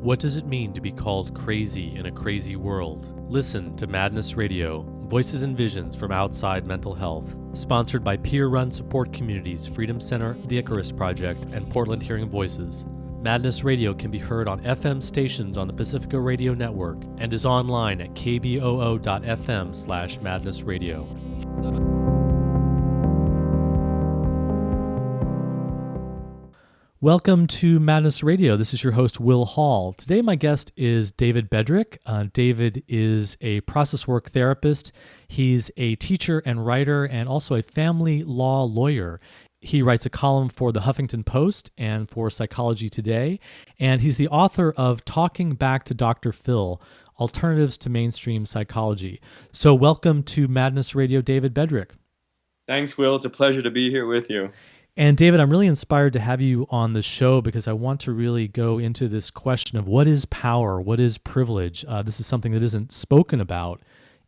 What does it mean to be called crazy in a crazy world? Listen to Madness Radio, Voices and Visions from Outside Mental Health. Sponsored by peer-run support communities Freedom Center, the Icarus Project, and Portland Hearing Voices. Madness Radio can be heard on FM stations on the Pacifica Radio Network and is online at kboo.fm/madnessradio. Welcome to Madness Radio. This is your host, Will Hall. Today, my guest is David Bedrick. David is a process work therapist. He's a teacher and writer and also a family law lawyer. He writes a column for the Huffington Post and for Psychology Today, and he's the author of Talking Back to Dr. Phil, Alternatives to Mainstream Psychology. So welcome to Madness Radio, David Bedrick. Thanks, Will. It's a pleasure to be here with you. And David, I'm really inspired to have you on the show because I want to really go into this question of what is power, what is privilege. This is something that isn't spoken about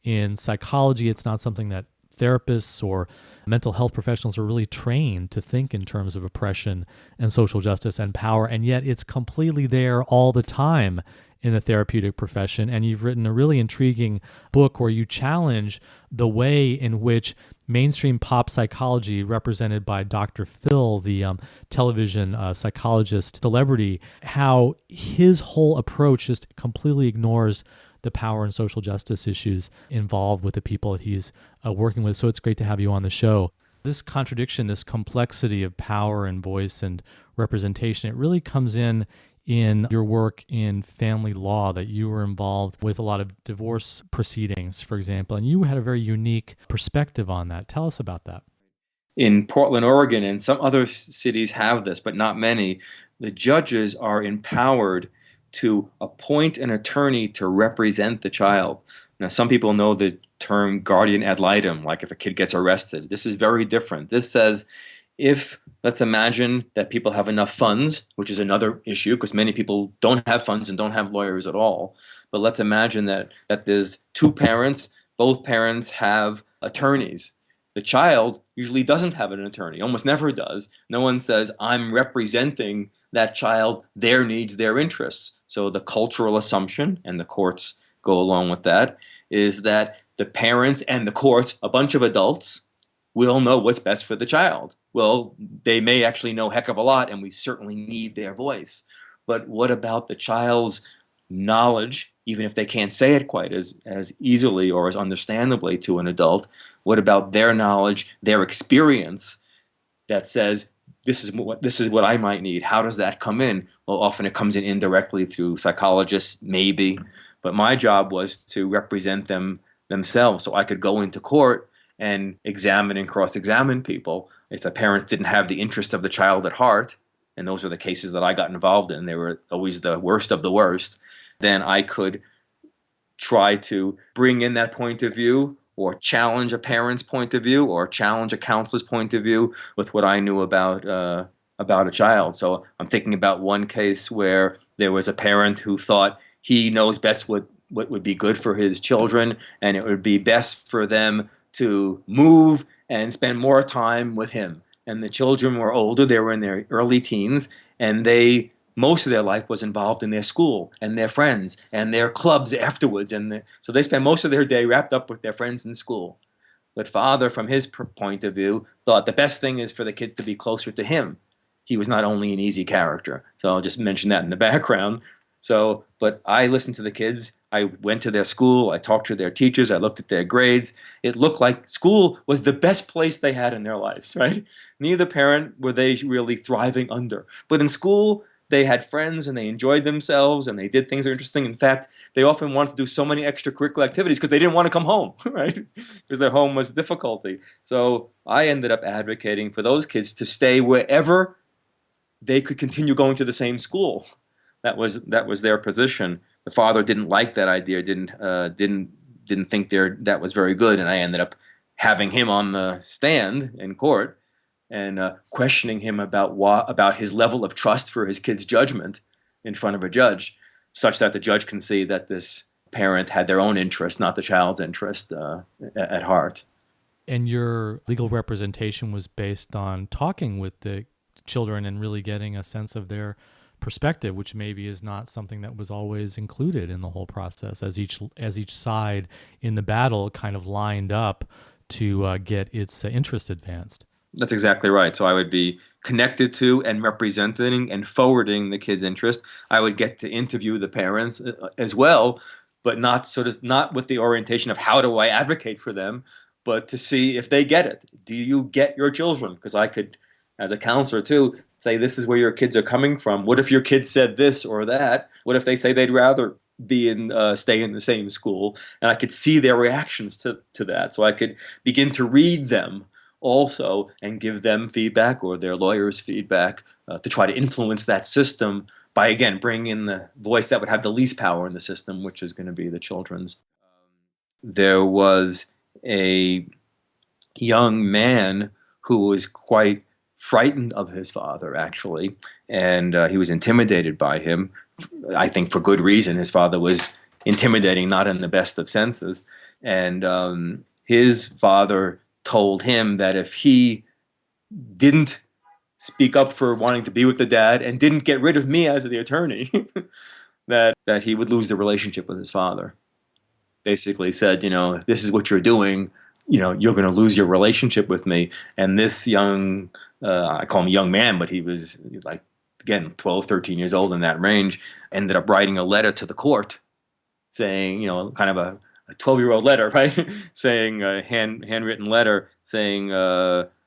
in psychology. It's not something that therapists or mental health professionals are really trained to think in terms of oppression and social justice and power, and yet it's completely there all the time in the therapeutic profession. And you've written a really intriguing book where you challenge the way in which mainstream pop psychology, represented by Dr. Phil, the television psychologist celebrity, how his whole approach just completely ignores the power and social justice issues involved with the people that he's working with. So it's great to have you on the show. This contradiction, this complexity of power and voice and representation, it really comes in your work in family law, that you were involved with a lot of divorce proceedings, for example, and you had a very unique perspective on that. Tell us about that. In Portland, Oregon, and some other cities have this, but not many, the judges are empowered to appoint an attorney to represent the child. Now, some people know the term guardian ad litem, like if a kid gets arrested. This is very different. This says, let's imagine that people have enough funds, which is another issue because many people don't have funds and don't have lawyers at all. But let's imagine that there's two parents, both parents have attorneys. The child usually doesn't have an attorney, almost never does. No one says, I'm representing that child, their needs, their interests. So the cultural assumption, and the courts go along with that, is that the parents and the courts, a bunch of adults, will know what's best for the child. Well, they may actually know a heck of a lot, and we certainly need their voice. But what about the child's knowledge, even if they can't say it quite as easily or as understandably to an adult? What about their knowledge, their experience that says, this is what I might need? How does that come in? Well, often it comes in indirectly through psychologists, maybe. But my job was to represent themselves, so I could go into court and examine and cross-examine people. If a parent didn't have the interest of the child at heart, and those were the cases that I got involved in, they were always the worst of the worst, then I could try to bring in that point of view or challenge a parent's point of view or challenge a counselor's point of view with what I knew about a child. So I'm thinking about one case where there was a parent who thought he knows best what would be good for his children, and it would be best for them to move and spend more time with him. And the children were older, they were in their early teens, and most of their life was involved in their school and their friends and their clubs afterwards. So they spent most of their day wrapped up with their friends in school. But father, from his point of view, thought the best thing is for the kids to be closer to him. He was not only an easy character. So I'll just mention that in the background. But I listened to the kids. I went to their school. I talked to their teachers. I looked at their grades. It looked like school was the best place they had in their lives, right? Neither parent were they really thriving under. But in school, they had friends and they enjoyed themselves and they did things that were interesting. In fact, they often wanted to do so many extracurricular activities because they didn't want to come home, right? Because their home was difficulty. So I ended up advocating for those kids to stay wherever they could continue going to the same school. That was their position. The father didn't like that idea, didn't think that was very good, and I ended up having him on the stand in court and questioning him about his level of trust for his kid's judgment in front of a judge, such that the judge can see that this parent had their own interest, not the child's interest, at heart. And your legal representation was based on talking with the children and really getting a sense of their perspective, which maybe is not something that was always included in the whole process, as each side in the battle kind of lined up to get its interest advanced. That's exactly right. So I would be connected to and representing and forwarding the kid's interest. I would get to interview the parents as well, but not with the orientation of how do I advocate for them, but to see if they get it. Do you get your children? Because I could, as a counselor too, say this is where your kids are coming from. What if your kid said this or that? What if they say they'd rather stay in the same school? And I could see their reactions to that, so I could begin to read them also and give them feedback or their lawyers feedback to try to influence that system by, again, bringing in the voice that would have the least power in the system, which is going to be the children's. There was a young man who was quite frightened of his father, actually, and he was intimidated by him. I think for good reason. His father was intimidating, not in the best of senses. And his father told him that if he didn't speak up for wanting to be with the dad and didn't get rid of me as the attorney, that he would lose the relationship with his father. Basically said, this is what you're doing, you're going to lose your relationship with me. And this young, I call him a young man, but he was like, again, 12, 13 years old, in that range, ended up writing a letter to the court saying, kind of a 12-year-old letter, right? Saying a handwritten letter saying,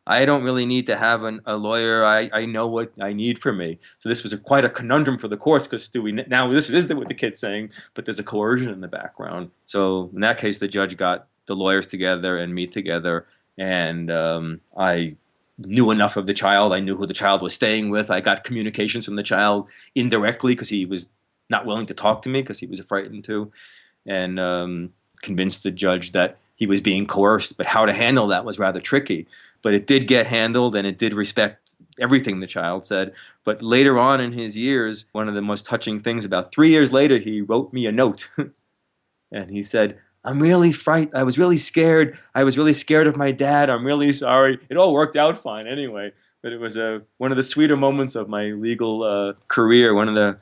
I don't really need to have a lawyer. I know what I need for me. So this was quite a conundrum for the courts, because now this is what the kid's saying, but there's a coercion in the background. So in that case, the judge got the lawyers together and me together, and I knew enough of the child. I knew who the child was staying with. I got communications from the child indirectly because he was not willing to talk to me because he was frightened to, and convinced the judge that he was being coerced. But how to handle that was rather tricky. But it did get handled, and it did respect everything the child said. But later on in his years, one of the most touching things, about 3 years later, he wrote me a note. And he said, I'm really frightened. I was really scared. I was really scared of my dad. I'm really sorry. It all worked out fine anyway. But it was one of the sweeter moments of my legal career, one of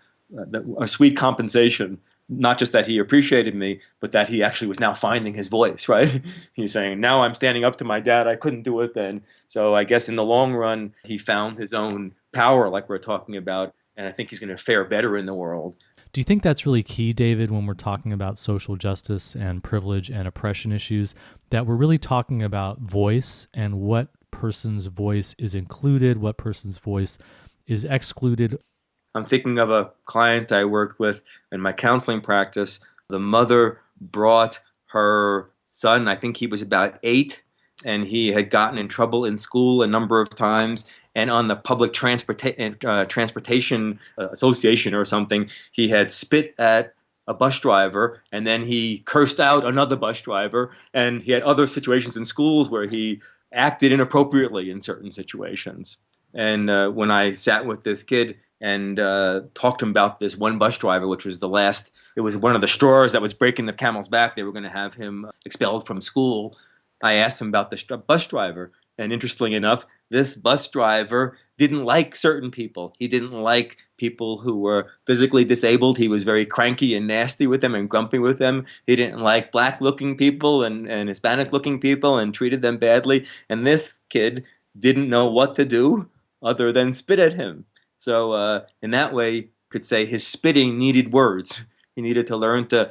a sweet compensation. Not just that he appreciated me, but that he actually was now finding his voice, right? He's saying, now I'm standing up to my dad. I couldn't do it then. So I guess in the long run, he found his own power, like we're talking about, and I think he's going to fare better in the world. Do you think that's really key, David, when we're talking about social justice and privilege and oppression issues, that we're really talking about voice and what person's voice is included, what person's voice is excluded? I'm thinking of a client I worked with in my counseling practice. The mother brought her son, I think he was about 8, and he had gotten in trouble in school a number of times. And on the public transportation association or something, he had spit at a bus driver, and then he cursed out another bus driver. And he had other situations in schools where he acted inappropriately in certain situations. And when I sat with this kid and talked to him about this one bus driver, which was it was one of the straws that was breaking the camel's back. They were going to have him expelled from school. I asked him about the bus driver. And interestingly enough, this bus driver didn't like certain people. He didn't like people who were physically disabled. He was very cranky and nasty with them and grumpy with them. He didn't like black-looking people and Hispanic-looking people and treated them badly. And this kid didn't know what to do other than spit at him. So in that way, you could say his spitting needed words. He needed to learn to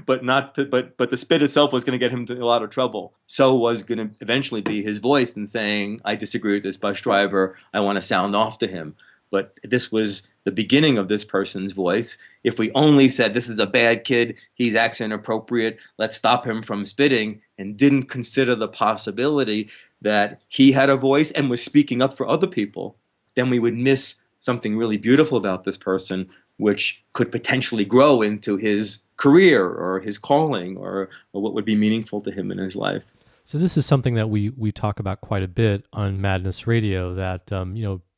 but the spit itself was going to get him into a lot of trouble. So was going to eventually be his voice in saying, I disagree with this bus driver. I want to sound off to him. But this was the beginning of this person's voice. If we only said, this is a bad kid, he's acting inappropriate, let's stop him from spitting, and didn't consider the possibility that he had a voice and was speaking up for other people, then we would miss something really beautiful about this person, which could potentially grow into his career or his calling or what would be meaningful to him in his life. So this is something that we talk about quite a bit on Madness Radio, that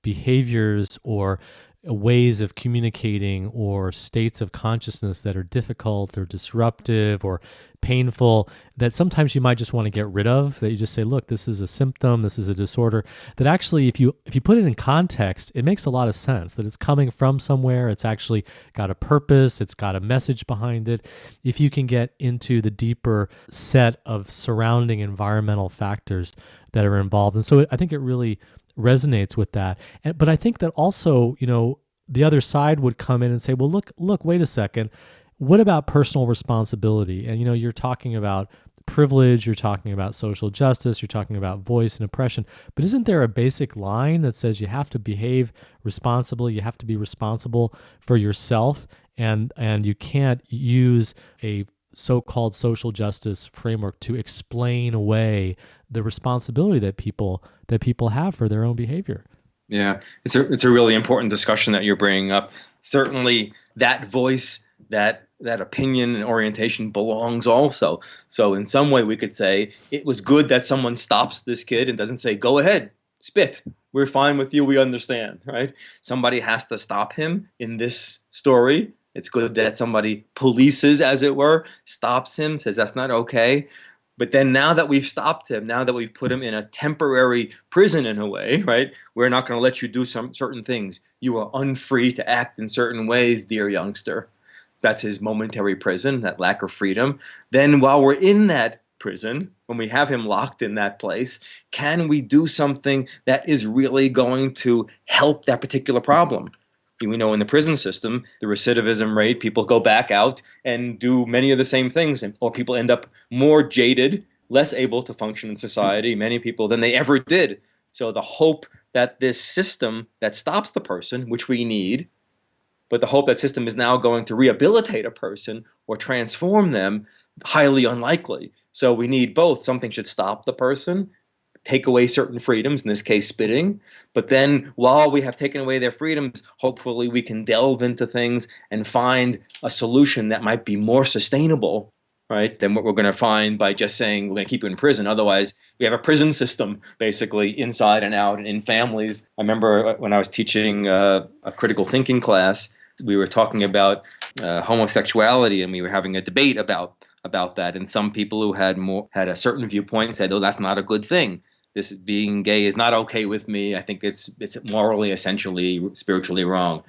behaviors or ways of communicating or states of consciousness that are difficult or disruptive or painful that sometimes you might just want to get rid of, that you just say, look, this is a symptom, this is a disorder, that actually if you put it in context, it makes a lot of sense that it's coming from somewhere, it's actually got a purpose, it's got a message behind it. If you can get into the deeper set of surrounding environmental factors that are involved. And so I think it really resonates with that. But I think that also, the other side would come in and say, well, look, wait a second. What about personal responsibility? And, you're talking about privilege, you're talking about social justice, you're talking about voice and oppression, but isn't there a basic line that says you have to behave responsibly, you have to be responsible for yourself, and you can't use a so-called social justice framework to explain away the responsibility that people have for their own behavior? Yeah, it's a really important discussion that you're bringing up. Certainly, that voice, that opinion and orientation belongs also. So in some way, we could say it was good that someone stops this kid and doesn't say, "Go ahead, spit. We're fine with you. We understand." Right? Somebody has to stop him in this story. It's good that somebody polices, as it were, stops him, says that's not okay. But then now that we've stopped him, now that we've put him in a temporary prison in a way, right? We're not going to let you do some certain things. You are unfree to act in certain ways, dear youngster. That's his momentary prison, that lack of freedom. Then while we're in that prison, when we have him locked in that place, can we do something that is really going to help that particular problem? We know in the prison system, the recidivism rate, people go back out and do many of the same things, or people end up more jaded, less able to function in society, many people, than they ever did. So the hope that this system that stops the person, which we need, but the hope that system is now going to rehabilitate a person or transform them, highly unlikely. So we need both. Something should stop the person, take away certain freedoms, in this case spitting, but then while we have taken away their freedoms, hopefully we can delve into things and find a solution that might be more sustainable, right, than what we're going to find by just saying we're going to keep you in prison. Otherwise, we have a prison system basically inside and out and in families. I remember when I was teaching a critical thinking class, we were talking about homosexuality, and we were having a debate about that. And some people who had a certain viewpoint said, "Oh, that's not a good thing. This being gay is not okay with me. I think it's morally, essentially, spiritually wrong."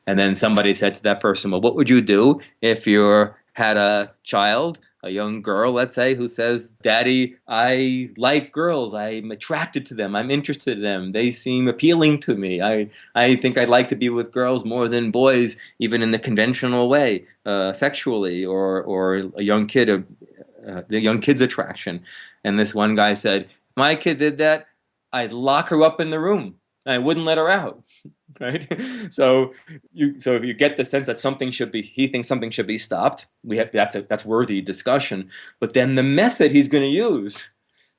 And then somebody said to that person, "Well, what would you do if you had a child, a young girl, let's say, who says, 'Daddy, I like girls. I'm attracted to them. I'm interested in them. They seem appealing to me. I think I'd like to be with girls more than boys, even in the conventional way, sexually, or a young kid, the young kid's attraction.'" And this one guy said, "My kid did that, I'd lock her up in the room. I wouldn't let her out." Right? So if you get the sense that he thinks something should be stopped, that's worthy discussion. But then the method he's going to use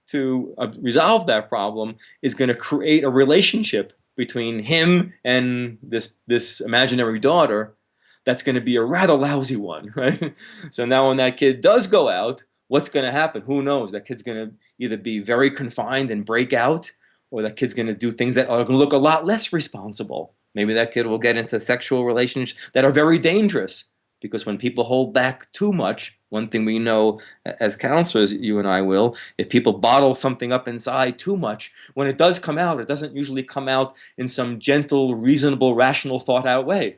to resolve that problem is going to create a relationship between him and this imaginary daughter that's going to be a rather lousy one, right? So now when that kid does go out, what's going to happen? Who knows? That kid's going to either be very confined and break out, or that kid's going to do things that are going to look a lot less responsible. Maybe that kid will get into sexual relationships that are very dangerous, because when people hold back too much, one thing we know as counselors, you and I will, if people bottle something up inside too much, when it does come out, it doesn't usually come out in some gentle, reasonable, rational, thought-out way.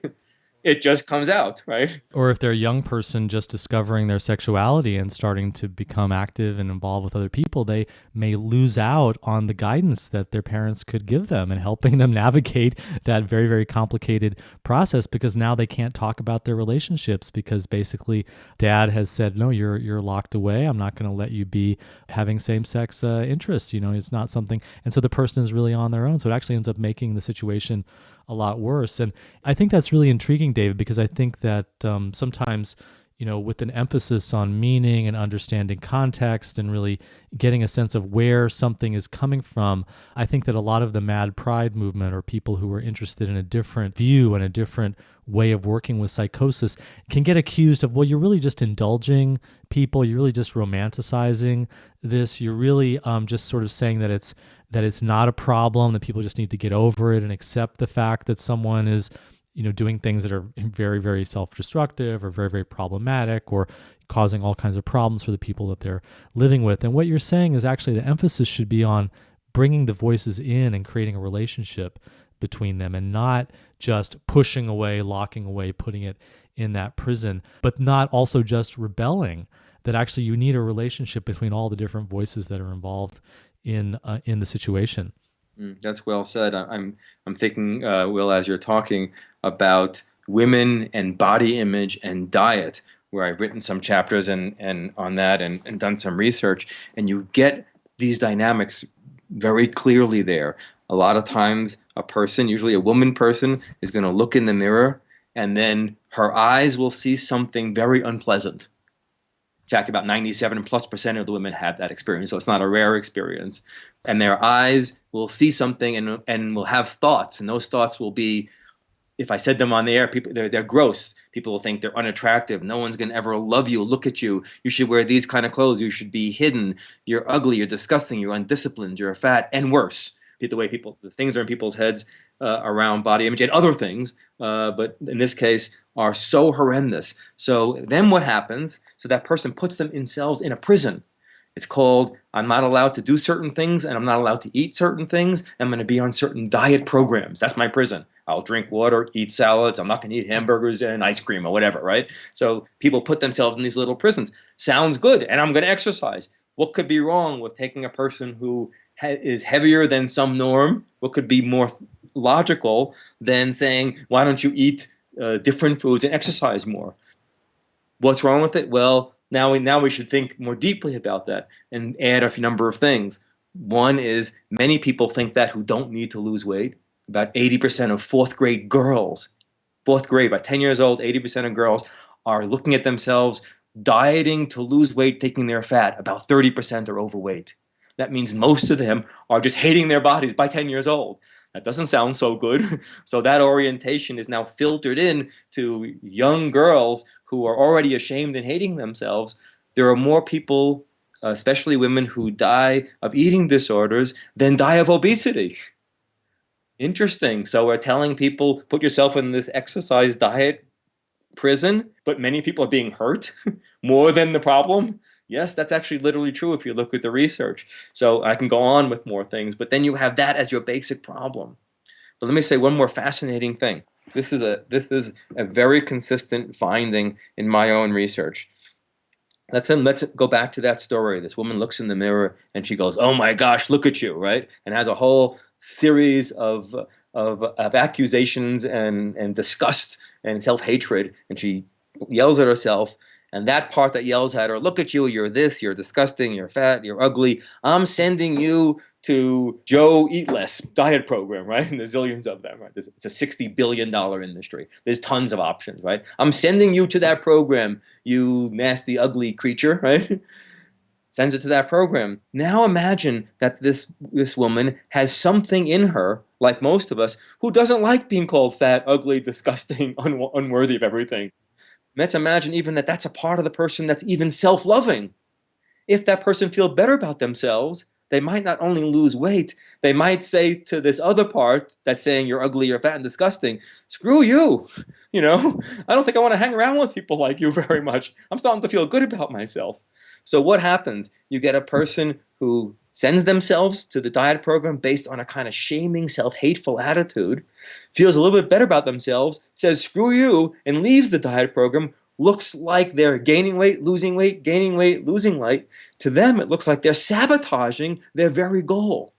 It just comes out, right? Or if they're a young person just discovering their sexuality and starting to become active and involved with other people, they may lose out on the guidance that their parents could give them and helping them navigate that very, very complicated process, because now they can't talk about their relationships because basically dad has said, "No, you're locked away. I'm not going to let you be having same-sex interests. It's not something." And so the person is really on their own. So it actually ends up making the situation a lot worse. And I think that's really intriguing, David, because I think that sometimes, with an emphasis on meaning and understanding context and really getting a sense of where something is coming from, I think that a lot of the mad pride movement, or people who are interested in a different view and a different way of working with psychosis, can get accused of, well, you're really just indulging people, you're really just romanticizing this, you're really just sort of saying that it's not a problem, that people just need to get over it and accept the fact that someone is doing things that are very, very self-destructive or very, very problematic, or causing all kinds of problems for the people that they're living with. And what you're saying is actually the emphasis should be on bringing the voices in and creating a relationship between them, and not just pushing away, locking away, putting it in that prison, but not also just rebelling. That actually you need a relationship between all the different voices that are involved in the situation. That's well said. I'm thinking, Will, as you're talking about women and body image and diet, where I've written some chapters and on that and done some research, and you get these dynamics very clearly there. A lot of times, a person, usually a woman person, is going to look in the mirror, and then her eyes will see something very unpleasant. In fact, about 97+% of the women have that experience, so it's not a rare experience. And their eyes will see something and will have thoughts, and those thoughts will be, if I said them on the air, people they're gross. People will think they're unattractive. No one's going to ever love you, look at you. You should wear these kind of clothes. You should be hidden. You're ugly. You're disgusting. You're undisciplined. You're fat, and worse. The things are in people's heads around body image and other things, but in this case, are so horrendous. So then what happens? So that person puts themselves in a prison. It's called, I'm not allowed to do certain things, and I'm not allowed to eat certain things. I'm going to be on certain diet programs. That's my prison. I'll drink water, eat salads. I'm not going to eat hamburgers and ice cream or whatever, right? So people put themselves in these little prisons. Sounds good, and I'm going to exercise. What could be wrong with taking a person who is heavier than some norm? What could be more logical than saying, why don't you eat different foods and exercise more? What's wrong with it? Well, now we should think more deeply about that and add a number of things. One is, many people think that who don't need to lose weight. About 80% of fourth grade girls, by 10 years old, 80% of girls are looking at themselves, dieting to lose weight, thinking they're fat. About 30% are overweight. That means most of them are just hating their bodies by 10 years old. That doesn't sound so good. So that orientation is now filtered in to young girls who are already ashamed and hating themselves. There are more people, especially women, who die of eating disorders than die of obesity. Interesting. So we're telling people, put yourself in this exercise diet prison, but many people are being hurt more than the problem. Yes, that's actually literally true if you look at the research. So I can go on with more things, but then you have that as your basic problem. But let me say one more fascinating thing. This is a very consistent finding in my own research. Let's go back to that story. This woman looks in the mirror and she goes, "Oh my gosh, look at you," right? And has a whole series of accusations and disgust and self-hatred, and she yells at herself. And that part that yells at her, "Look at you, you're this, you're disgusting, you're fat, you're ugly. I'm sending you to Joe Eat Less diet program," right? And there's zillions of them, right? It's a $60 billion industry. There's tons of options, right? "I'm sending you to that program, you nasty, ugly creature," right? Sends it to that program. Now imagine that this woman has something in her, like most of us, who doesn't like being called fat, ugly, disgusting, unworthy of everything. Let's imagine even that that's a part of the person that's even self-loving. If that person feels better about themselves, they might not only lose weight, they might say to this other part that's saying you're ugly, you're fat and disgusting, "Screw you. I don't think I want to hang around with people like you very much. I'm starting to feel good about myself." So what happens? You get a person who sends themselves to the diet program based on a kind of shaming, self-hateful attitude, feels a little bit better about themselves, says "screw you," and leaves the diet program. Looks like they're gaining weight, losing weight, gaining weight, losing weight. To them, it looks like they're sabotaging their very goal.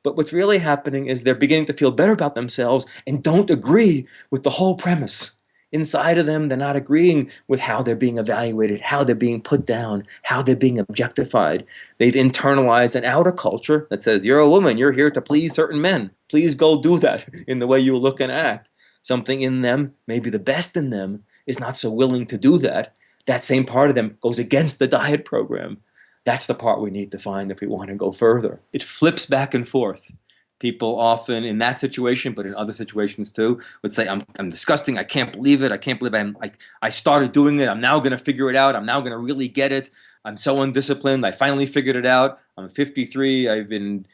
But what's really happening is they're beginning to feel better about themselves and don't agree with the whole premise. Inside of them, they're not agreeing with how they're being evaluated, how they're being put down, how they're being objectified. They've internalized an outer culture that says, "You're a woman, you're here to please certain men. Please go do that in the way you look and act." Something in them, maybe the best in them, is not so willing to do that. That same part of them goes against the diet program. That's the part we need to find if we want to go further. It flips back and forth. People often in that situation, but in other situations too, would say, I'm disgusting. I can't believe it. I can't believe I started doing it. I'm now going to figure it out. I'm now going to really get it. I'm so undisciplined. I finally figured it out. I'm 53. I've been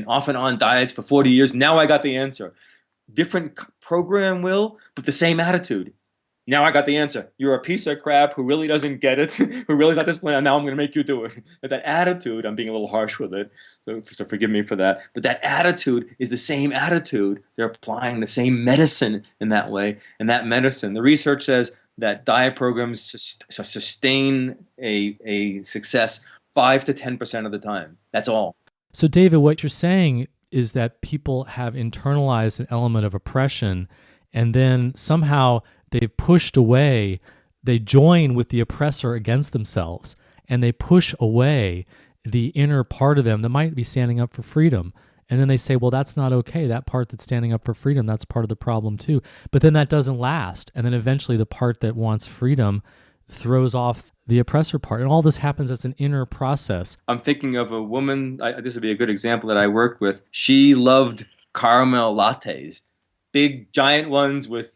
off and on diets for 40 years. Now I got the answer. different program will, but the same attitude. Now I got the answer. You're a piece of crap who really doesn't get it, who really is not disciplined, and now I'm going to make you do it. But that attitude, I'm being a little harsh with it, so forgive me for that. But that attitude is the same attitude. They're applying the same medicine in that way. And that medicine, the research says that diet programs sustain a success 5 to 10% of the time. That's all. So, David, what you're saying is that people have internalized an element of oppression, and then somehow they've pushed away, they join with the oppressor against themselves, and they push away the inner part of them that might be standing up for freedom. And then they say, well, that's not okay. That part that's standing up for freedom, that's part of the problem too. But then that doesn't last. And then eventually the part that wants freedom throws off the oppressor part. And all this happens as an inner process. I'm thinking of a woman, this would be a good example that I worked with. She loved caramel lattes, big giant ones with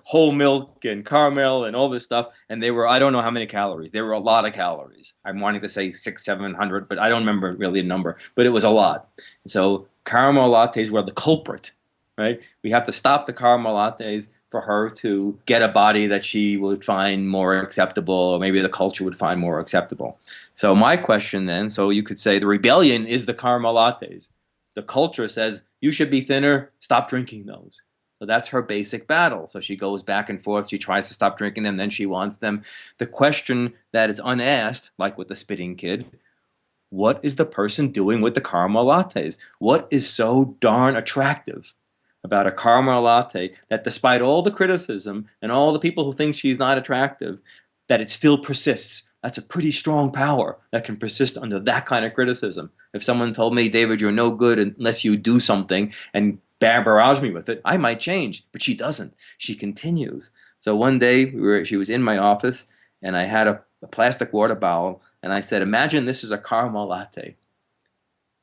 whole milk and caramel and all this stuff. And they were, I don't know how many calories. They were a lot of calories. I'm wanting to say 600-700, but I don't remember really a number, but it was a lot. So caramel lattes were the culprit, right? We have to stop the caramel lattes for her to get a body that she would find more acceptable, or maybe the culture would find more acceptable. So my question then, so you could say the rebellion is the caramel lattes. The culture says, you should be thinner, stop drinking those. So that's her basic battle. So she goes back and forth. She tries to stop drinking them, then she wants them. The question that is unasked, like with the spitting kid, what is the person doing with the caramel lattes? What is so darn attractive about a caramel latte that despite all the criticism and all the people who think she's not attractive, that it still persists? That's a pretty strong power that can persist under that kind of criticism. If someone told me, David, you're no good unless you do something, and barrage me with it, I might change, but she doesn't. She continues. So one day she was in my office, and I had a plastic water bottle, and I said, imagine this is a caramel latte,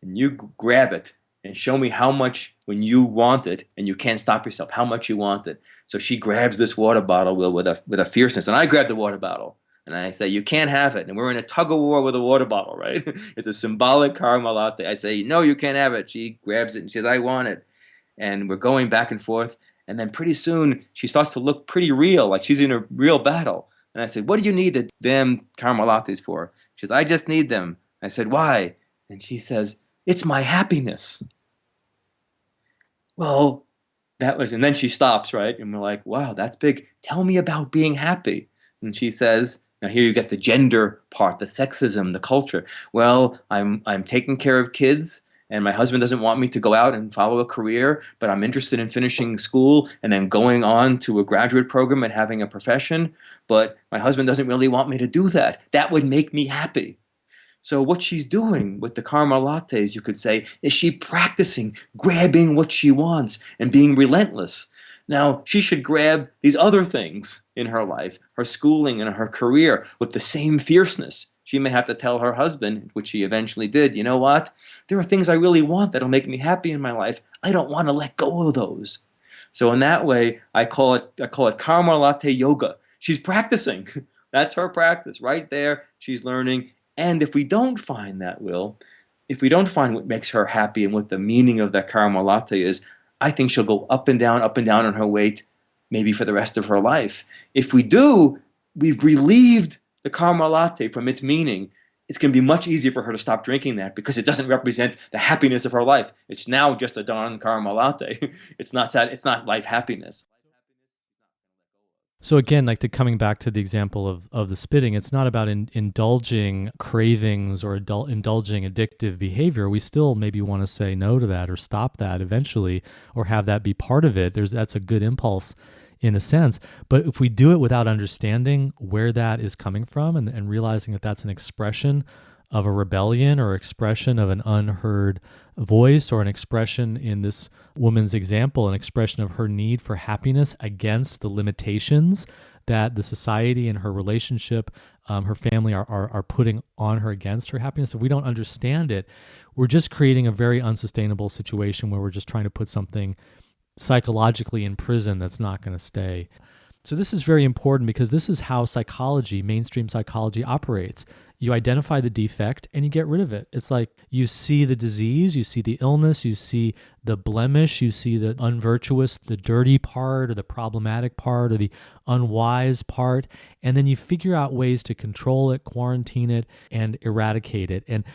and you grab it and show me how much, when you want it and you can't stop yourself, how much you want it. So she grabs this water bottle with a fierceness, and I grab the water bottle. And I say, you can't have it. And we're in a tug of war with a water bottle, right? It's a symbolic caramel latte. I say, no, you can't have it. She grabs it and she says, I want it. And we're going back and forth. And then pretty soon she starts to look pretty real, like she's in a real battle. And I said, what do you need the damn caramel lattes for? She says, I just need them. I said, why? And she says, it's my happiness. Well, and then she stops, right? And we're like, wow, that's big. Tell me about being happy. And she says, now here you get the gender part, the sexism, the culture. Well, I'm taking care of kids, and my husband doesn't want me to go out and follow a career, but I'm interested in finishing school and then going on to a graduate program and having a profession, but my husband doesn't really want me to do that. That would make me happy. So what she's doing with the caramel lattes, you could say, is she practicing grabbing what she wants and being relentless. Now, she should grab these other things in her life, her schooling and her career, with the same fierceness. She may have to tell her husband, which she eventually did, you know what? There are things I really want that'll make me happy in my life. I don't want to let go of those. So in that way, I call it caramel latte yoga. She's practicing. That's her practice right there. She's learning. And if we don't find that if we don't find what makes her happy and what the meaning of that caramel latte is, I think she'll go up and down on her weight, maybe for the rest of her life. If we do, we've relieved the caramel latte from its meaning. It's going to be much easier for her to stop drinking that because it doesn't represent the happiness of her life. It's now just a darn caramel latte. It's not life happiness. So again, like coming back to the example of the spitting, it's not about indulging cravings or indulging addictive behavior. We still maybe want to say no to that or stop that eventually, or have that be part of it. That's a good impulse in a sense. But if we do it without understanding where that is coming from and realizing that that's an expression of a rebellion or expression of an unheard voice, or an expression in this woman's example, an expression of her need for happiness against the limitations that the society and her relationship, her family are putting on her against her happiness. If we don't understand it, we're just creating a very unsustainable situation where we're just trying to put something psychologically in prison that's not going to stay. So this is very important because this is how psychology, mainstream psychology, operates. you identify the defect and you get rid of it. It's like you see the disease, you see the illness, you see the blemish, you see the unvirtuous, the dirty part or the problematic part or the unwise part, and then you figure out ways to control it, quarantine it, and eradicate it. And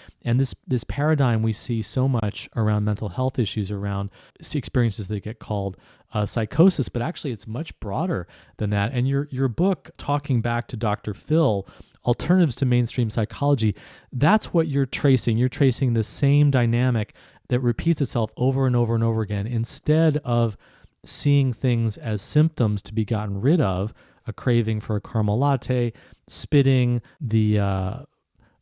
this paradigm we see so much around mental health issues, around experiences that get called psychosis, but actually it's much broader than that. And your book, Talking Back to Dr. Phil, Alternatives to Mainstream Psychology, that's what you're tracing. You're tracing the same dynamic that repeats itself over and over and over again. Instead of seeing things as symptoms to be gotten rid of, a craving for a caramel latte, spitting,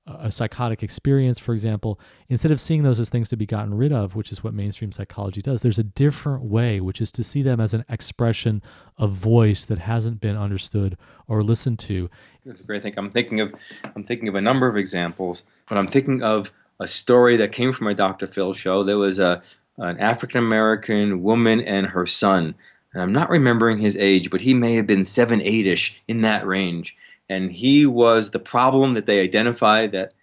a psychotic experience, for example, instead of seeing those as things to be gotten rid of, which is what mainstream psychology does, there's a different way, which is to see them as an expression of voice that hasn't been understood or listened to. That's a great thing. I'm thinking of a number of examples, but I'm thinking of a story that came from a Dr. Phil show. There was an African American woman and her son, and I'm not remembering his age, but he may have been 7, 8-ish, in that range. And he was the problem that they identified that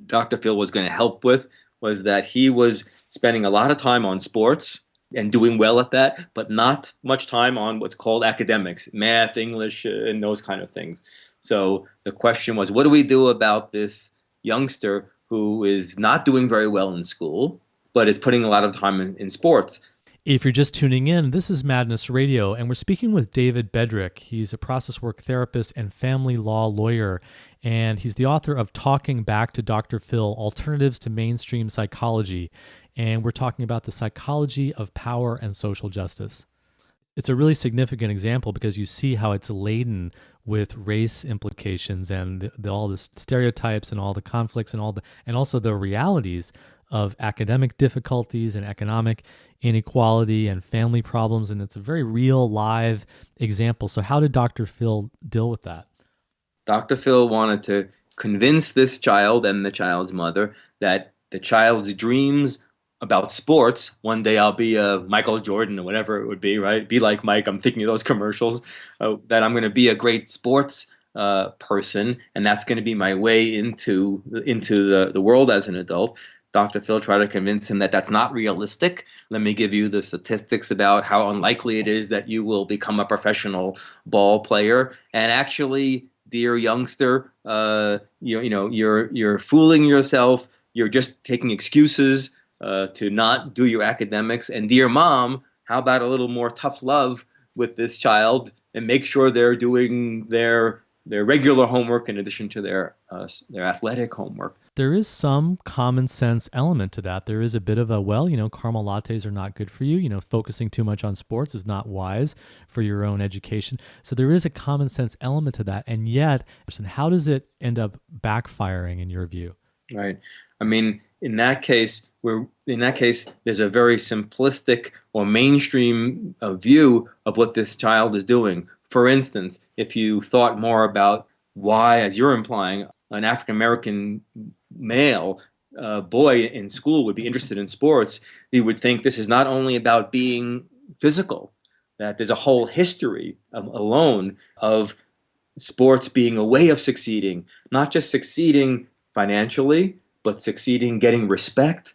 Dr. Phil was going to help with, was that he was spending a lot of time on sports and doing well at that, but not much time on what's called academics, math, English, and those kind of things. So the question was, what do we do about this youngster who is not doing very well in school, but is putting a lot of time in sports? If you're just tuning in, this is Madness Radio, and we're speaking with David Bedrick. He's a process work therapist and family law lawyer, and he's the author of Talking Back to Dr. Phil, Alternatives to Mainstream Psychology, and we're talking about the psychology of power and social justice. It's a really significant example because you see how it's laden with race implications and all the stereotypes and all the conflicts and also the realities of academic difficulties and economic inequality and family problems, and it's a very real, live example. So how did Dr. Phil deal with that? Dr. Phil wanted to convince this child and the child's mother that the child's dreams about sports, one day I'll be a Michael Jordan or whatever it would be, right? Be like Mike, I'm thinking of those commercials, that I'm going to be a great sports person, and that's going to be my way into the world as an adult. Dr. Phil tried to convince him that that's not realistic. Let me give you the statistics about how unlikely it is that you will become a professional ball player. And actually, dear youngster, you're fooling yourself. You're just taking excuses to not do your academics. And dear mom, how about a little more tough love with this child and make sure they're doing their regular homework in addition to their athletic homework. There is some common sense element to that. There is a bit of a, caramel lattes are not good for you. Focusing too much on sports is not wise for your own education. So there is a common sense element to that. And yet, how does it end up backfiring in your view? Right. I mean, in that case, there's a very simplistic or mainstream view of what this child is doing. For instance, if you thought more about why, as you're implying, an African American male boy in school would be interested in sports, you would think this is not only about being physical, that there's a whole history alone of sports being a way of succeeding, not just succeeding financially, but succeeding getting respect,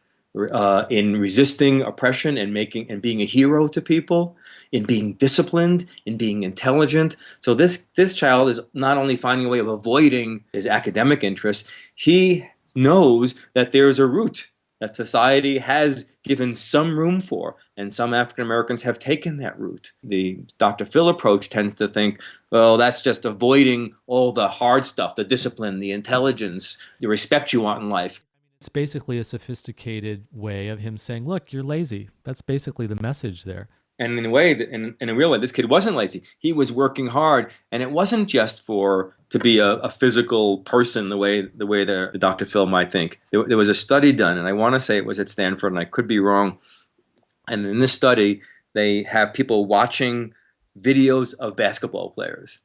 in resisting oppression and being a hero to people, in being disciplined, in being intelligent. So this child is not only finding a way of avoiding his academic interests, he knows that there's a route that society has given some room for, and some African Americans have taken that route. The Dr. Phil approach tends to think, well, that's just avoiding all the hard stuff, the discipline, the intelligence, the respect you want in life. It's basically a sophisticated way of him saying, look, you're lazy. That's basically the message there. And in a way, in a real way, this kid wasn't lazy. He was working hard, and it wasn't just to be a physical person the way the Dr. Phil might think. There was a study done, and I want to say it was at Stanford, and I could be wrong. And in this study, they have people watching videos of basketball players,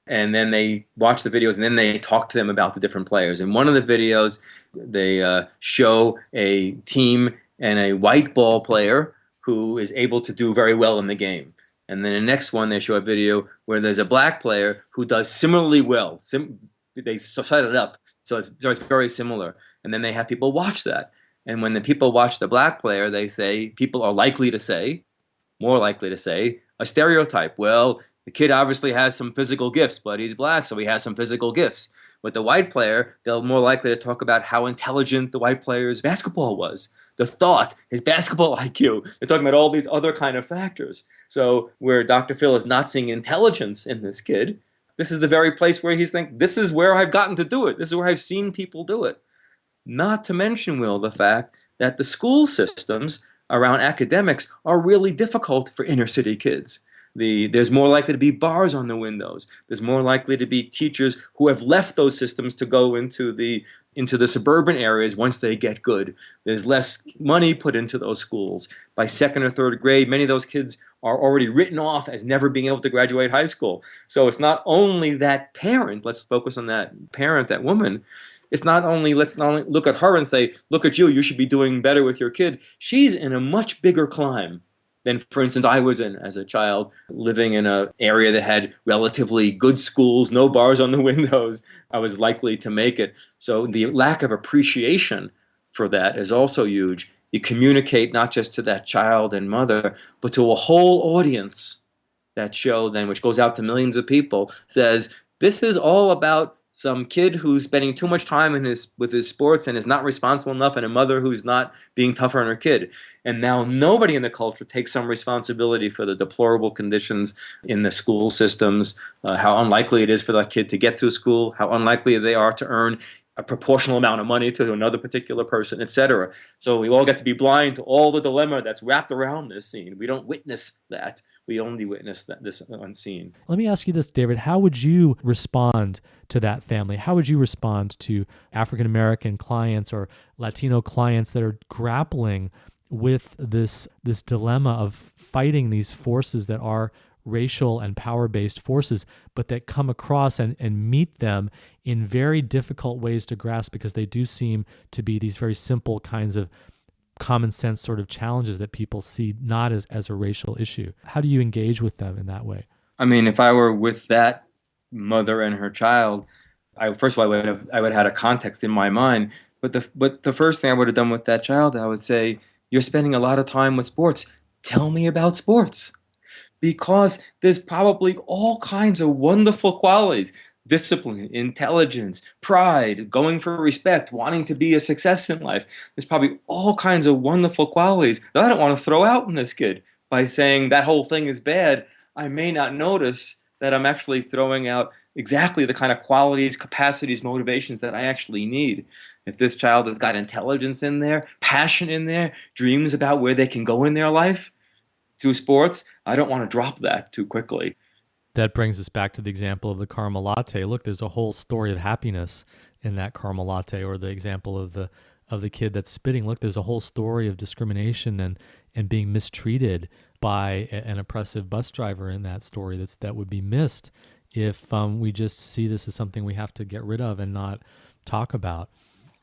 and then they watch the videos, and then they talk to them about the different players. In one of the videos, they show a team and a white ball player who is able to do very well in the game. And then the next one, they show a video where there's a black player who does similarly well. They set it up So it's very similar. And then they have people watch that. And when the people watch the black player, they say, people are likely to say, more likely to say, a stereotype. Well, the kid obviously has some physical gifts, but he's black, so he has some physical gifts. With the white player, they're more likely to talk about how intelligent the white player's basketball was, the thought, his basketball IQ. They're talking about all these other kind of factors. So where Dr. Phil is not seeing intelligence in this kid, this is the very place where he's thinking, this is where I've gotten to do it. This is where I've seen people do it. Not to mention, Will, the fact that the school systems around academics are really difficult for inner city kids. There's more likely to be bars on the windows. There's more likely to be teachers who have left those systems to go into the suburban areas once they get good. There's less money put into those schools. By second or third grade, many of those kids are already written off as never being able to graduate high school. So it's not only that parent, let's focus on that parent, that woman. It's not only, let's not only look at her and say, look at you should be doing better with your kid. She's in a much bigger climb than, for instance, I was in as a child, living in an area that had relatively good schools, no bars on the windows. I was likely to make it. So the lack of appreciation for that is also huge. You communicate not just to that child and mother, but to a whole audience. That show then, which goes out to millions of people, says this is all about some kid who's spending too much time with his sports and is not responsible enough, and a mother who's not being tougher on her kid. And now nobody in the culture takes some responsibility for the deplorable conditions in the school systems, how unlikely it is for that kid to get through school, how unlikely they are to earn a proportional amount of money to another particular person, etc. So we all get to be blind to all the dilemma that's wrapped around this scene. We don't witness that. We only witness this unseen. Let me ask you this, David. How would you respond to that family? How would you respond to African-American clients or Latino clients that are grappling with this dilemma of fighting these forces that are racial and power-based forces, but that come across and meet them in very difficult ways to grasp, because they do seem to be these very simple kinds of common sense sort of challenges that people see not as a racial issue? How do you engage with them in that way? I mean, if I were with that mother and her child, first of all, I would have had a context in my mind. But the first thing I would have done with that child, I would say, you're spending a lot of time with sports. Tell me about sports. Because there's probably all kinds of wonderful qualities: discipline, intelligence, pride, going for respect, wanting to be a success in life. There's probably all kinds of wonderful qualities that I don't want to throw out in this kid by saying that whole thing is bad. I may not notice that I'm actually throwing out exactly the kind of qualities, capacities, motivations that I actually need. If this child has got intelligence in there, passion in there, dreams about where they can go in their life through sports, I don't want to drop that too quickly. That brings us back to the example of the caramel latte. Look, there's a whole story of happiness in that caramel latte, or the example of the kid that's spitting. Look, there's a whole story of discrimination and being mistreated by an oppressive bus driver in that story that would be missed if we just see this as something we have to get rid of and not talk about.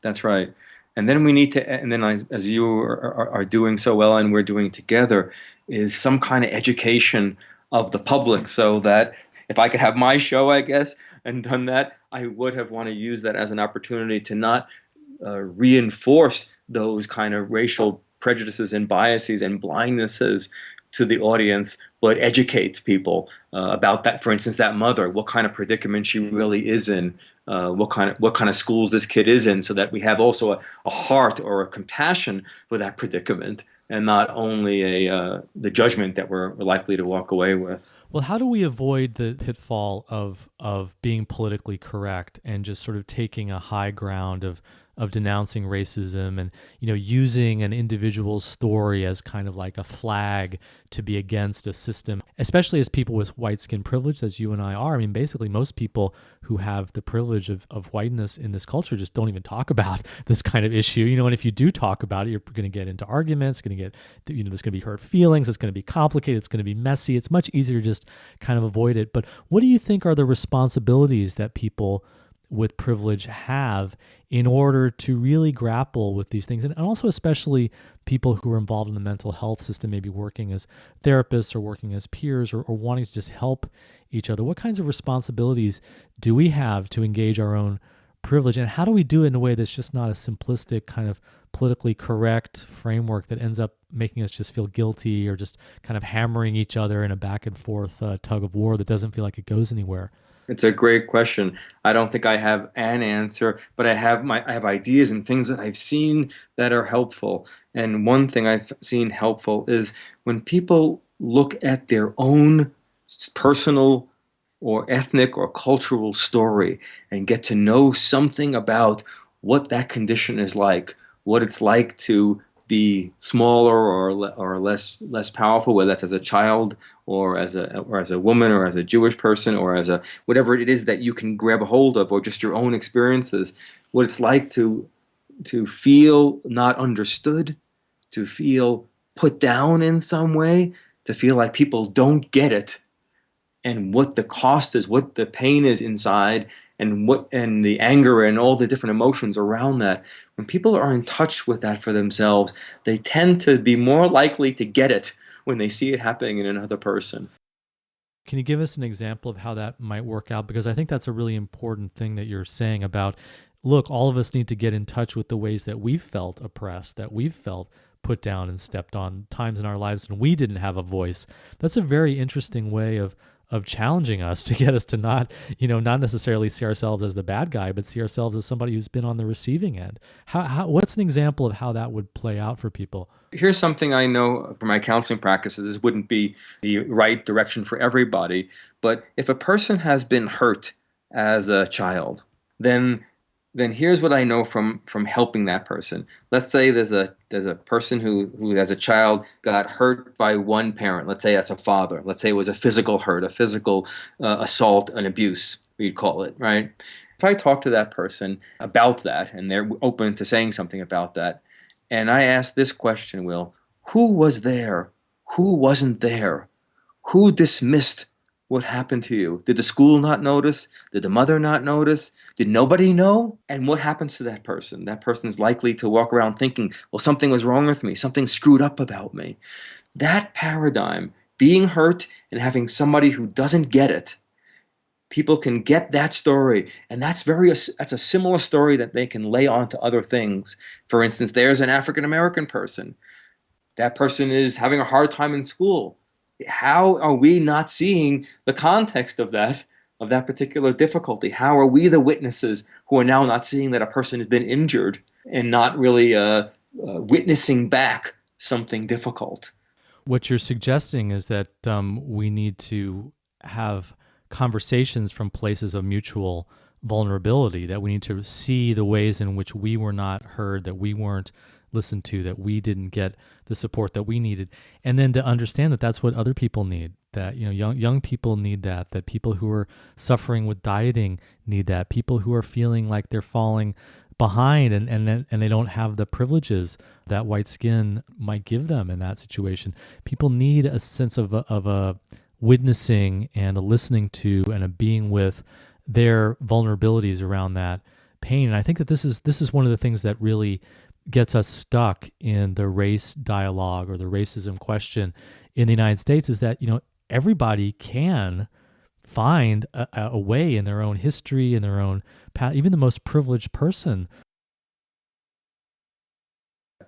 That's right. And then we need to, and then as you are doing so well and we're doing together, is some kind of education of the public, so that if I could have my show, I guess, and done that, I would have want to use that as an opportunity to not reinforce those kind of racial prejudices and biases and blindnesses to the audience, but educate people about that. For instance, that mother, what kind of predicament she really is in, what kind of schools this kid is in, so that we have also a heart or a compassion for that predicament, and not only the judgment that we're likely to walk away with. Well, how do we avoid the pitfall of being politically correct and just sort of taking a high ground of denouncing racism and, using an individual's story as kind of like a flag to be against a system, especially as people with white skin privilege, as you and I are? I mean, basically most people who have the privilege of whiteness in this culture just don't even talk about this kind of issue, and if you do talk about it, you're going to get into arguments, there's going to be hurt feelings, it's going to be complicated, it's going to be messy. It's much easier to just kind of avoid it. But what do you think are the responsibilities that people with privilege have in order to really grapple with these things, and also especially people who are involved in the mental health system, maybe working as therapists or working as peers, or wanting to just help each other? What kinds of responsibilities do we have to engage our own privilege, and how do we do it in a way that's just not a simplistic kind of politically correct framework that ends up making us just feel guilty or just kind of hammering each other in a back and forth tug of war that doesn't feel like it goes anywhere? It's a great question. I don't think I have an answer, but I have ideas and things that I've seen that are helpful. And one thing I've seen helpful is when people look at their own personal or ethnic or cultural story and get to know something about what that condition is like, what it's like to be smaller or less powerful, whether that's as a child or as a woman or as a Jewish person or as a whatever it is that you can grab a hold of, or just your own experiences, what it's like to feel not understood, to feel put down in some way, to feel like people don't get it, and what the cost is, what the pain is inside, and the anger and all the different emotions around that. When people are in touch with that for themselves, they tend to be more likely to get it when they see it happening in another person. Can you give us an example of how that might work out? Because I think that's a really important thing that you're saying about, look, all of us need to get in touch with the ways that we've felt oppressed, that we've felt put down and stepped on, times in our lives when we didn't have a voice. That's a very interesting way of challenging us to get us to not, not necessarily see ourselves as the bad guy, but see ourselves as somebody who's been on the receiving end. What's an example of how that would play out for people? Here's something I know from my counseling practice. This wouldn't be the right direction for everybody, but if a person has been hurt as a child, then here's what I know from helping that person. Let's say there's a person who as a child got hurt by one parent. Let's say that's a father. Let's say it was a physical hurt, a physical assault, an abuse, we'd call it, right? If I talk to that person about that, and they're open to saying something about that, and I ask this question, Will, who was there? Who wasn't there? Who dismissed what happened to you? Did the school not notice? Did the mother not notice? Did nobody know? And what happens to that person? That person is likely to walk around thinking, well, something was wrong with me. Something screwed up about me. That paradigm, being hurt and having somebody who doesn't get it, people can get that story, and that's a similar story that they can lay onto other things. For instance, there's an African American person. That person is having a hard time in school. How are we not seeing the context of that particular difficulty? How are we the witnesses who are now not seeing that a person has been injured and not really witnessing back something difficult? What you're suggesting is that we need to have conversations from places of mutual vulnerability, that we need to see the ways in which we were not heard, that we weren't listened to, that we didn't get the support that we needed, and then to understand that that's what other people need, that young people need that people who are suffering with dieting need that, people who are feeling like they're falling behind and they don't have the privileges that white skin might give them in that situation. People need a sense of a witnessing and a listening to and a being with their vulnerabilities around that pain. And I think that this is one of the things that really gets us stuck in the race dialogue or the racism question in the United States, is that everybody can find a way in their own history, in their own path, even the most privileged person.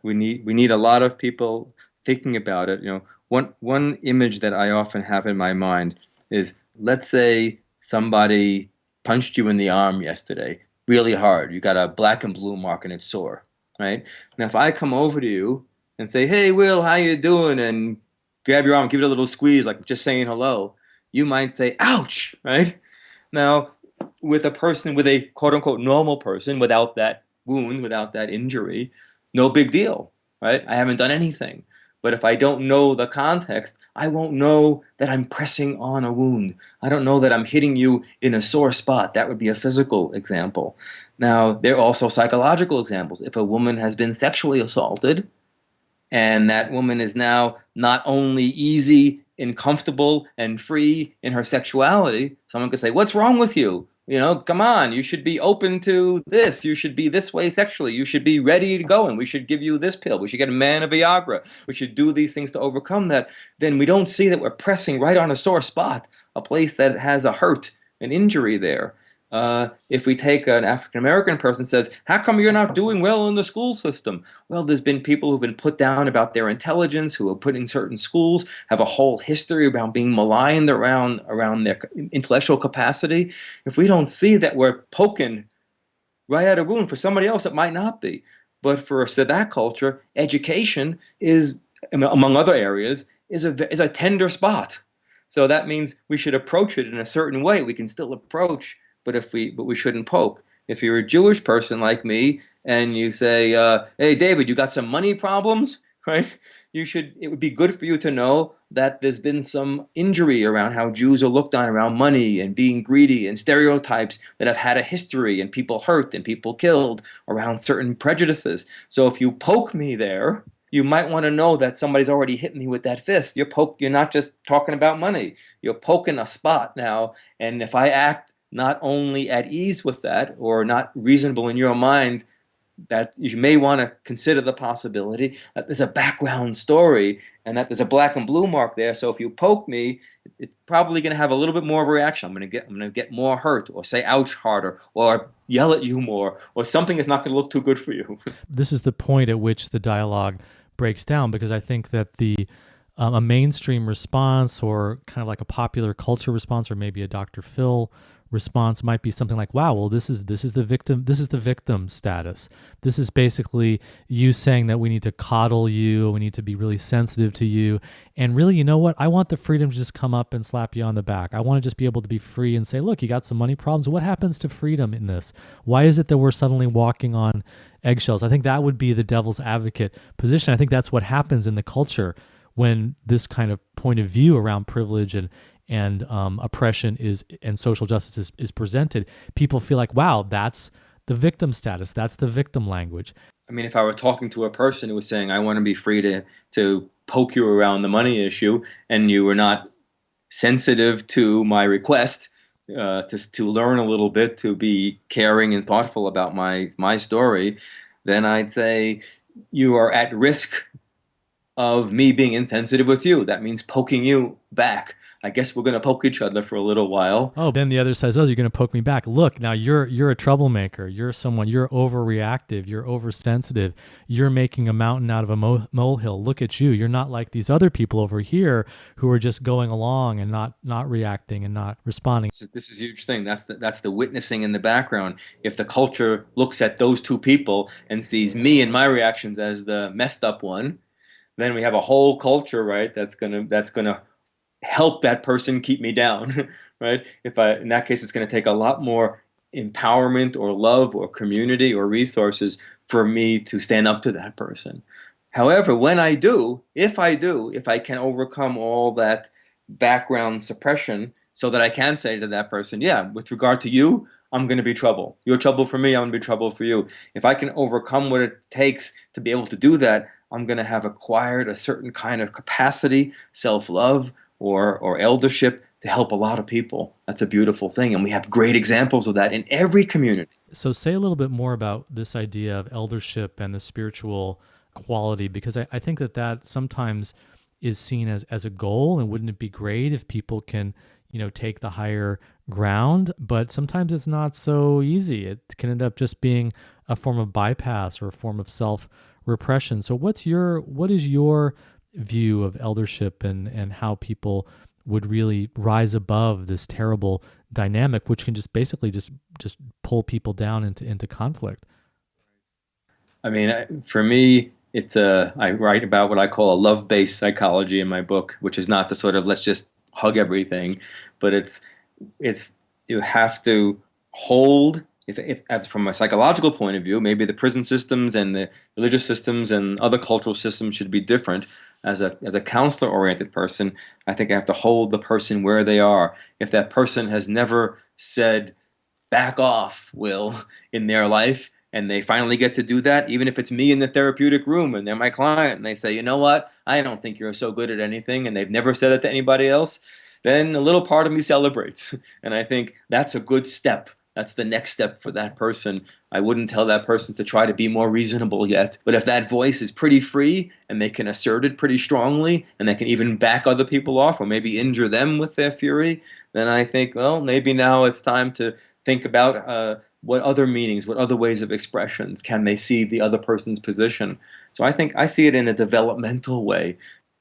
We need a lot of people thinking about it. One image that I often have in my mind is, let's say somebody punched you in the arm yesterday really hard. You got a black and blue mark and it's sore, right? Now, if I come over to you and say, "Hey, Will, how you doing?" and grab your arm, give it a little squeeze, like just saying hello, you might say, "Ouch," right? Now, with a person, with a quote-unquote normal person, without that wound, without that injury, no big deal, right? I haven't done anything. But if I don't know the context, I won't know that I'm pressing on a wound. I don't know that I'm hitting you in a sore spot. That would be a physical example. Now, there are also psychological examples. If a woman has been sexually assaulted, and that woman is now not only easy and comfortable and free in her sexuality, someone could say, "What's wrong with you? Come on, you should be open to this. You should be this way sexually. You should be ready to go, and we should give you this pill. We should get a man a Viagra. We should do these things to overcome that." Then we don't see that we're pressing right on a sore spot, a place that has a hurt, an injury there. If we take an African American person says, how come you're not doing well in the school system? Well, there's been people who've been put down about their intelligence, who are put in certain schools, have a whole history about being maligned around their intellectual capacity. If we don't see that we're poking right out of wound, for somebody else it might not be. But for us, to that culture, education is, among other areas, is a tender spot. So that means we should approach it in a certain way. We can still approach, but we shouldn't poke. If you're a Jewish person like me and you say, "Hey, David, you got some money problems," right? It would be good for you to know that there's been some injury around how Jews are looked on around money and being greedy and stereotypes that have had a history and people hurt and people killed around certain prejudices. So if you poke me there, you might want to know that somebody's already hit me with that fist. You're not just talking about money. You're poking a spot now. And if I act not only at ease with that or not reasonable in your mind, that you may want to consider the possibility that there's a background story and that there's a black and blue mark there. So if you poke me, it's probably going to have a little bit more of a reaction. I'm going to get more hurt, or say ouch harder, or yell at you more, or something is not going to look too good for you. This is the point at which the dialogue breaks down, because I think that a mainstream response, or kind of like a popular culture response, or maybe a Dr. Phil response, might be something like, wow, well, this is the victim status. This is basically you saying that we need to coddle you, we need to be really sensitive to you. And really, you know what? I want the freedom to just come up and slap you on the back. I want to just be able to be free and say, look, you got some money problems. What happens to freedom in this? Why is it that we're suddenly walking on eggshells? I think that would be the devil's advocate position. I think that's what happens in the culture when this kind of point of view around privilege and oppression and social justice is presented. People feel like, wow, that's the victim status. That's the victim language. I mean, if I were talking to a person who was saying, I want to be free to poke you around the money issue, and you were not sensitive to my request to learn a little bit, to be caring and thoughtful about my story, then I'd say you are at risk of me being insensitive with you. That means poking you back. I guess we're going to poke each other for a little while. Oh, then the other says, oh, you're going to poke me back. Look, now you're a troublemaker. You're overreactive. You're oversensitive. You're making a mountain out of a molehill. Look at you. You're not like these other people over here who are just going along and not reacting and not responding. This is a huge thing. That's the witnessing in the background. If the culture looks at those two people and sees me and my reactions as the messed up one, then we have a whole culture, right? That's gonna help that person keep me down, right? In that case, it's going to take a lot more empowerment or love or community or resources for me to stand up to that person. However, if I can overcome all that background suppression so that I can say to that person, yeah, with regard to you, I'm going to be trouble. You're trouble for me, I'm going to be trouble for you. If I can overcome what it takes to be able to do that, I'm going to have acquired a certain kind of capacity, self-love, or eldership to help a lot of people. That's a beautiful thing. And we have great examples of that in every community. So say a little bit more about this idea of eldership and the spiritual quality, because I think that sometimes is seen as a goal. And wouldn't it be great if people can, take the higher ground? But sometimes it's not so easy. It can end up just being a form of bypass or a form of self-repression. So what is your view of eldership and how people would really rise above this terrible dynamic, which can just basically just pull people down into conflict? I mean, for me, I write about what I call a love-based psychology in my book, which is not the sort of let's just hug everything, but it's you have to hold. If as from a psychological point of view, maybe the prison systems and the religious systems and other cultural systems should be different. As a counselor-oriented person, I think I have to hold the person where they are. If that person has never said, back off, Will, in their life, and they finally get to do that, even if it's me in the therapeutic room and they're my client, and they say, you know what, I don't think you're so good at anything, and they've never said it to anybody else, then a little part of me celebrates. And I think that's a good step. That's the next step for that person. I wouldn't tell that person to try to be more reasonable yet. But if that voice is pretty free and they can assert it pretty strongly and they can even back other people off or maybe injure them with their fury, then I think, well, maybe now it's time to think about what other meanings, what other ways of expressions can they see the other person's position. So I think I see it in a developmental way.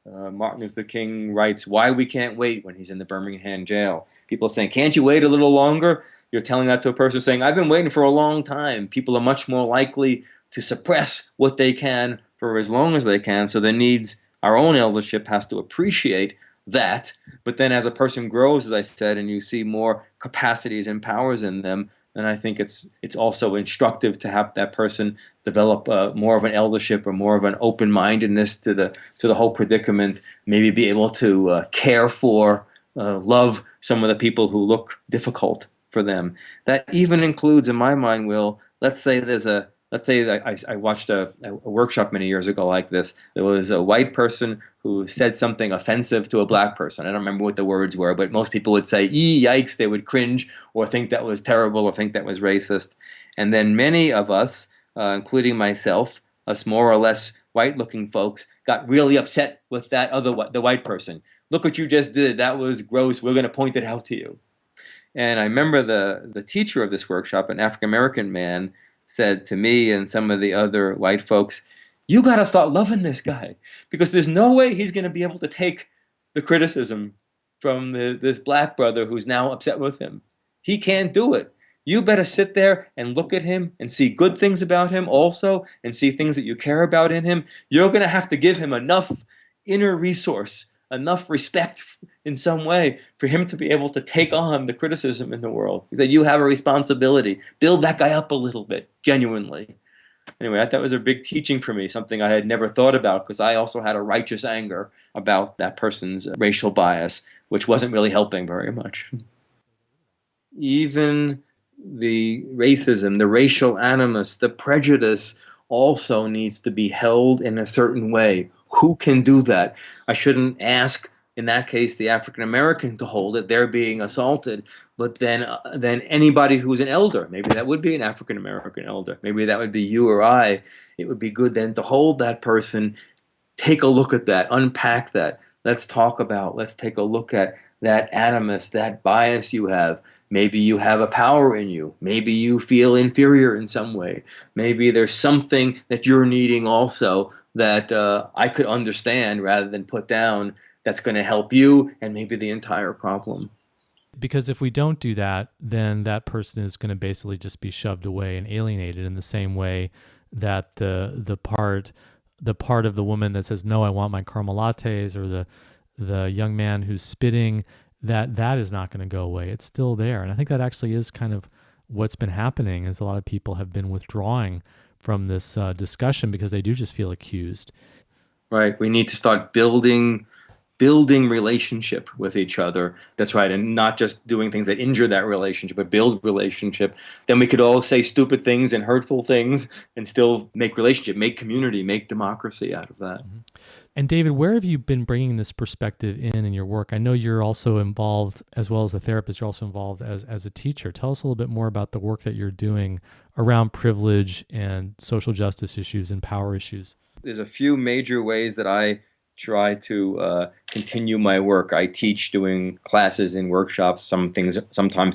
Martin Luther King writes, "Why we can't wait," when he's in the Birmingham jail. People are saying, "Can't you wait a little longer?" You're telling that to a person saying, "I've been waiting for a long time." People are much more likely to suppress what they can for as long as they can. So their needs, our own eldership has to appreciate that. But then as a person grows, as I said, and you see more capacities and powers in them, then I think it's also instructive to have that person develop more of an eldership or more of an open-mindedness to the whole predicament. Maybe be able to care for, love some of the people who look difficult for them. That even includes, in my mind, Will. Let's say that I watched a workshop many years ago like this. There was a white person who said something offensive to a black person. I don't remember what the words were, but most people would say, yikes, they would cringe or think that was terrible or think that was racist. And then many of us, including myself, us more or less white-looking folks, got really upset with the white person. Look what you just did. That was gross. We're going to point it out to you. And I remember the teacher of this workshop, an African-American man, said to me and some of the other white folks, "You got to start loving this guy, because there's no way he's going to be able to take the criticism from this black brother who's now upset with him. He can't do it. You better sit there and look at him and see good things about him also, and see things that you care about in him. You're going to have to give him enough inner resource, enough respect in some way for him to be able to take on the criticism in the world." He said, "You have a responsibility. Build that guy up a little bit, genuinely." Anyway, I thought that was a big teaching for me, something I had never thought about, because I also had a righteous anger about that person's racial bias, which wasn't really helping very much. Even the racism, the racial animus, the prejudice also needs to be held in a certain way. Who can do that? I shouldn't ask, in that case, the African American to hold it. They're being assaulted. But then anybody who's an elder, maybe that would be an African American elder, maybe that would be you or I. It would be good then to hold that person, take a look at that, unpack that. Let's take a look at that animus, that bias you have. Maybe you have a power in you. Maybe you feel inferior in some way. Maybe there's something that you're needing also that I could understand rather than put down, that's going to help you and maybe the entire problem. Because if we don't do that, then that person is going to basically just be shoved away and alienated, in the same way that the part of the woman that says, "No, I want my caramel lattes," or the young man who's spitting, that is not going to go away. It's still there. And I think that actually is kind of what's been happening, is a lot of people have been withdrawing from this discussion because they do just feel accused. Right. We need to start building relationship with each other. That's right. And not just doing things that injure that relationship, but build relationship. Then we could all say stupid things and hurtful things and still make relationship, make community, make democracy out of that. Mm-hmm. And David, where have you been bringing this perspective in your work? I know you're also involved, as well as a therapist, you're also involved as a teacher. Tell us a little bit more about the work that you're doing around privilege and social justice issues and power issues. There's a few major ways that I try to continue my work. I teach doing classes and workshops. Sometimes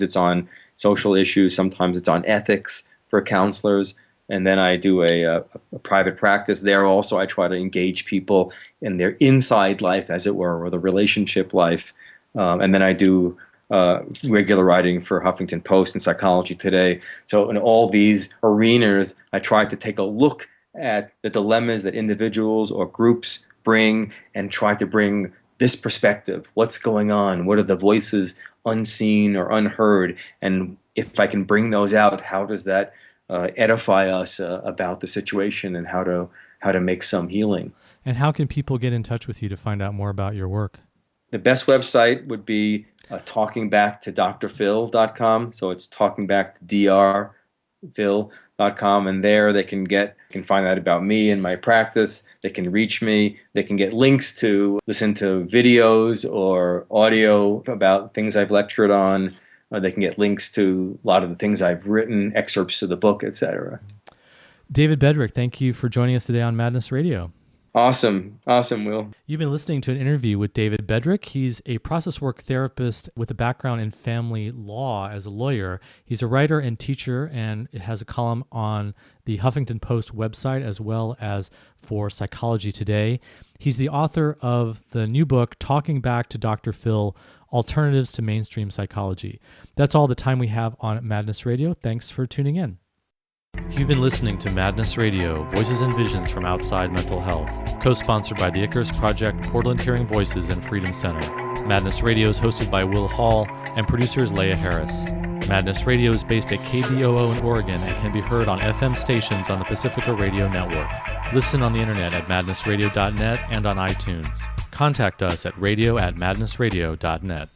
it's on social issues, sometimes it's on ethics for counselors. And then I do a private practice there also. I try to engage people in their inside life, as it were, or the relationship life. And then I do regular writing for Huffington Post and Psychology Today. So in all these arenas, I try to take a look at the dilemmas that individuals or groups bring and try to bring this perspective. What's going on? What are the voices unseen or unheard? And if I can bring those out, how does that edify us about the situation, and how to make some healing? And how can people get in touch with you to find out more about your work? The best website would be talkingbacktodrphil.com. So it's talkingbacktodrphil.com, and there they can find out about me and my practice. They can reach me. They can get links to listen to videos or audio about things I've lectured on. They can get links to a lot of the things I've written, excerpts to the book, etc. David Bedrick, thank you for joining us today on Madness Radio. Awesome. Awesome, Will. You've been listening to an interview with David Bedrick. He's a process work therapist with a background in family law as a lawyer. He's a writer and teacher and has a column on the Huffington Post website as well as for Psychology Today. He's the author of the new book, Talking Back to Dr. Phil, Alternatives to Mainstream Psychology. That's all the time we have on Madness Radio. Thanks for tuning in. You've been listening to Madness Radio, Voices and Visions from Outside Mental Health, co-sponsored by the Icarus Project, Portland Hearing Voices, and Freedom Center. Madness Radio is hosted by Will Hall and producers Leah Harris. Madness Radio is based at KBOO in Oregon and can be heard on FM stations on the Pacifica Radio Network. Listen on the internet at madnessradio.net and on iTunes. Contact us at radio@madnessradio.net.